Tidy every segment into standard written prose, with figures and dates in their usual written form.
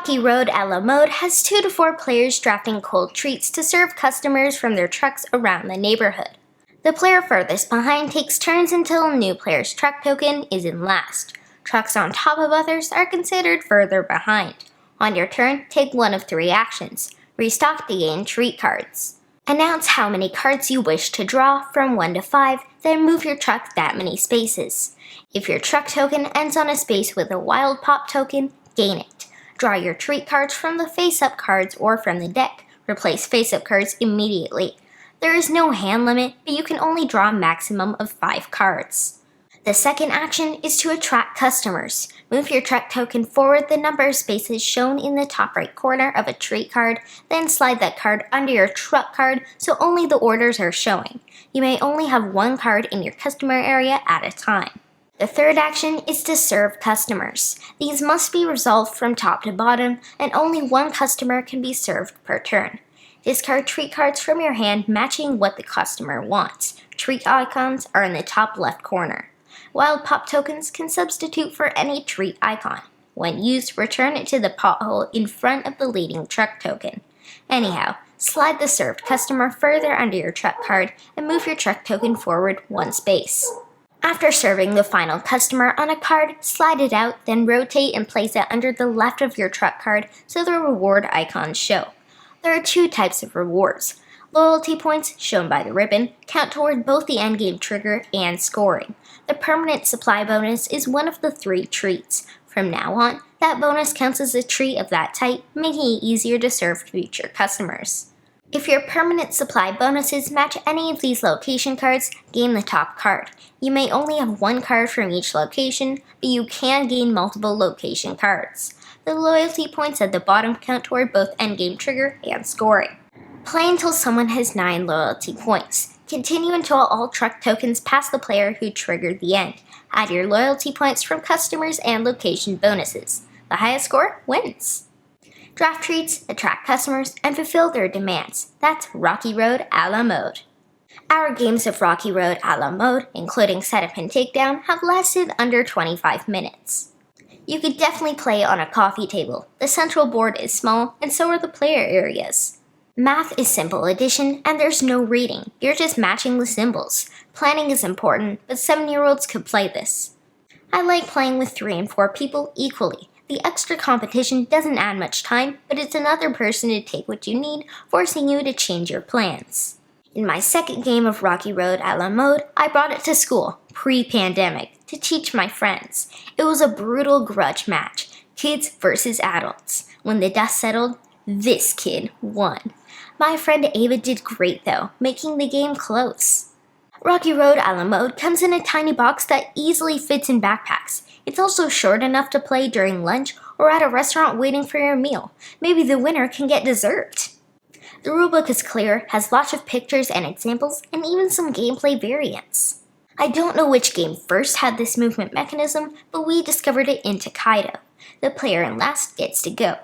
Rocky Road a la mode has 2 to 4 players drafting cold treats to serve customers from their trucks around the neighborhood. The player furthest behind takes turns until a new player's truck token is in last. Trucks on top of others are considered further behind. On your turn, take one of 3 actions. Restock to gain treat cards. Announce how many cards you wish to draw from 1 to 5, then move your truck that many spaces. If your truck token ends on a space with a wild pop token, gain it. Draw your treat cards from the face-up cards or from the deck. Replace face-up cards immediately. There is no hand limit, but you can only draw a maximum of 5 cards. The second action is to attract customers. Move your truck token forward the number of spaces shown in the top right corner of a treat card, then slide that card under your truck card so only the orders are showing. You may only have 1 card in your customer area at a time. The third action is to serve customers. These must be resolved from top to bottom, and only 1 customer can be served per turn. Discard treat cards from your hand matching what the customer wants. Treat icons are in the top left corner. Wild pop tokens can substitute for any treat icon. When used, return it to the pothole in front of the leading truck token. Anyhow, slide the served customer further under your truck card and move your truck token forward 1 space. After serving the final customer on a card, slide it out, then rotate and place it under the left of your truck card so the reward icons show. There are 2 types of rewards. Loyalty points, shown by the ribbon, count toward both the endgame trigger and scoring. The permanent supply bonus is one of the 3 treats. From now on, that bonus counts as a treat of that type, making it easier to serve future customers. If your permanent supply bonuses match any of these location cards, gain the top card. You may only have 1 card from each location, but you can gain multiple location cards. The loyalty points at the bottom count toward both endgame trigger and scoring. Play until someone has 9 loyalty points. Continue until all truck tokens pass the player who triggered the end. Add your loyalty points from customers and location bonuses. The highest score wins. Draft treats, attract customers, and fulfill their demands. That's Rocky Road a la mode. Our games of Rocky Road a la mode, including setup and takedown, have lasted under 25 minutes. You could definitely play on a coffee table. The central board is small, and so are the player areas. Math is simple addition, and there's no reading. You're just matching the symbols. Planning is important, but 7-year-olds could play this. I like playing with 3 and 4 people equally. The extra competition doesn't add much time, but it's another person to take what you need, forcing you to change your plans. In my second game of Rocky Road a la mode, I brought it to school, pre-pandemic, to teach my friends. It was a brutal grudge match, kids versus adults. When the dust settled, this kid won. My friend Ava did great though, making the game close. Rocky Road a la mode comes in a tiny box that easily fits in backpacks. It's also short enough to play during lunch or at a restaurant waiting for your meal. Maybe the winner can get dessert. The rulebook is clear, has lots of pictures and examples, and even some gameplay variants. I don't know which game first had this movement mechanism, but we discovered it in Tokaido. The player in last gets to go.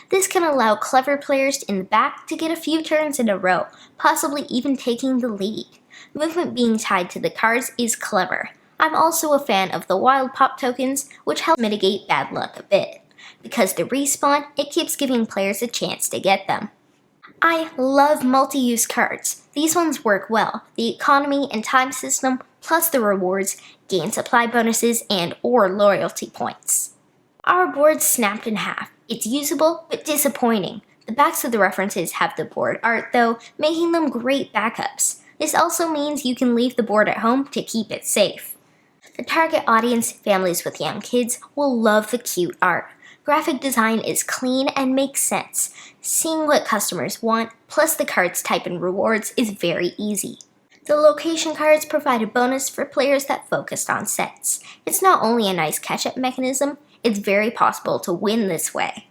This can allow clever players in the back to get a few turns in a row, possibly even taking the lead. Movement being tied to the cards is clever. I'm also a fan of the wild pop tokens, which help mitigate bad luck a bit. Because they respawn, it keeps giving players a chance to get them. I love multi-use cards. These ones work well. The economy and time system, plus the rewards, gain supply bonuses and or loyalty points. Our board snapped in half. It's usable, but disappointing. The backs of the references have the board art though, making them great backups. This also means you can leave the board at home to keep it safe. The target audience, families with young kids, will love the cute art. Graphic design is clean and makes sense. Seeing what customers want, plus the cards type and rewards, is very easy. The location cards provide a bonus for players that focused on sets. It's not only a nice catch-up mechanism, it's very possible to win this way.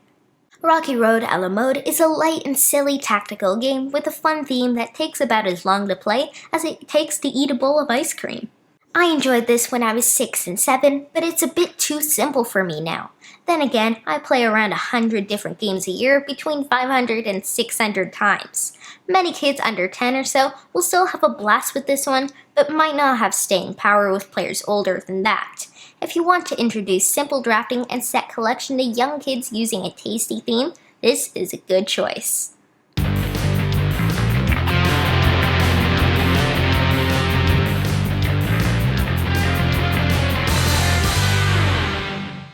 Rocky Road a la mode is a light and silly tactical game with a fun theme that takes about as long to play as it takes to eat a bowl of ice cream. I enjoyed this when I was 6 and 7, but it's a bit too simple for me now. Then again, I play around 100 different games a year between 500 and 600 times. Many kids under 10 or so will still have a blast with this one, but might not have staying power with players older than that. If you want to introduce simple drafting and set collection to young kids using a tasty theme, this is a good choice.